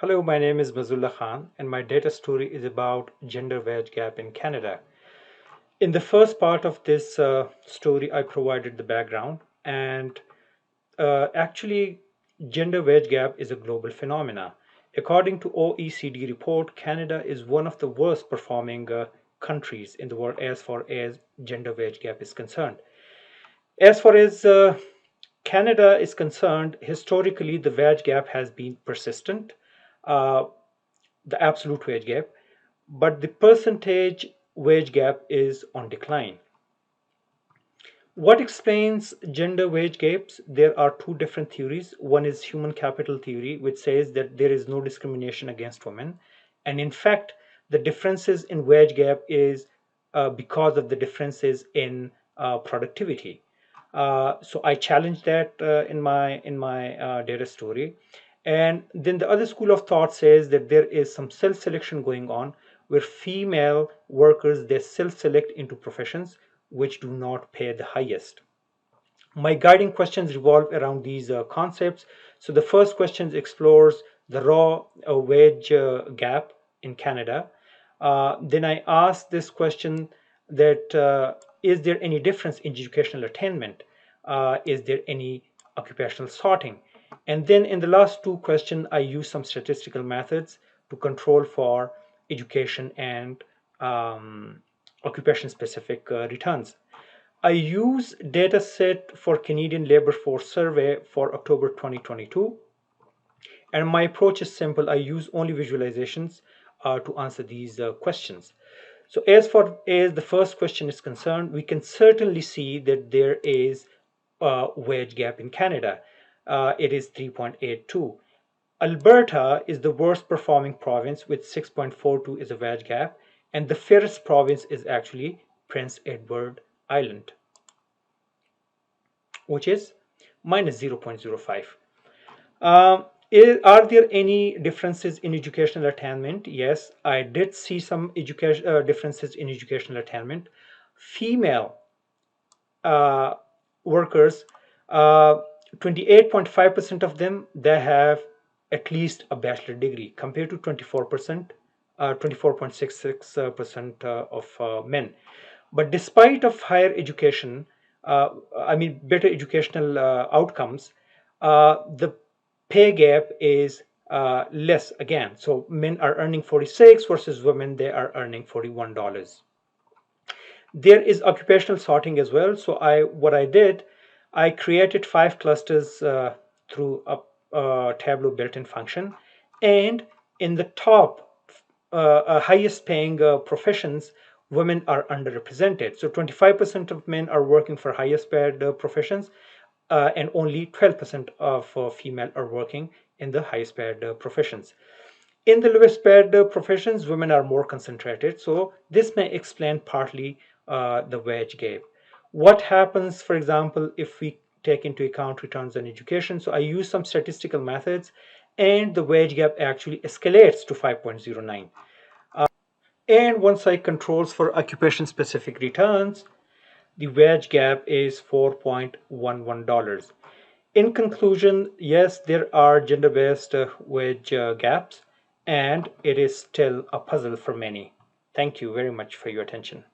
Hello, my name is Mazullah Khan, and my data story is about gender wage gap in Canada. In the first part of this story, I provided the background, and actually, gender wage gap is a global phenomena. According to OECD report, Canada is one of the worst performing countries in the world as far as gender wage gap is concerned. As far as Canada is concerned, historically, the wage gap has been persistent. Uh, the absolute wage gap, but the percentage wage gap is on decline. What explains gender wage gaps? There are two different theories. One is human capital theory, which says that there is no discrimination against women. And in fact, the differences in wage gap is because of the differences in productivity. So I challenge that in my data story. And then the other school of thought says that there is some self-selection going on where female workers they self-select into professions which do not pay the highest. My guiding questions revolve around these concepts. So the first question explores the raw wage gap in Canada. Then I ask this question that is there any difference in educational attainment? Is there any occupational sorting? And then in the last two questions, I use some statistical methods to control for education and occupation specific returns. I use dataset for Canadian Labour Force Survey for October 2022, and my approach is simple. I use only visualizations to answer these questions. So as far as the first question is concerned, we can certainly see that there is a wage gap in Canada. It is 3.82. Alberta is the worst performing province with 6.42 is a wage gap, and the fairest province is actually Prince Edward Island, which is minus 0.05. Are there any differences in educational attainment? Yes, I did see some education differences in educational attainment. Female uh, workers, 28.5% of them they have at least a bachelor degree compared to 24%, 24.66% of men. But despite of higher education, better educational outcomes, the pay gap is less again. So men are earning 46 versus women they are earning $41. There is occupational sorting as well. So I did, I created five clusters through a Tableau built-in function, and in the top highest paying professions, women are underrepresented. So 25% of men are working for highest paid professions, and only 12% of female are working in the highest paid professions. In the lowest paid professions, women are more concentrated. So this may explain partly the wage gap. What happens, for example, if we take into account returns on education? So I use some statistical methods, and the wage gap actually escalates to 5.09. And once I controls for occupation specific returns, the wage gap is $4.11. In conclusion, yes, there are gender based wage gaps, and it is still a puzzle for many. Thank you very much for your attention.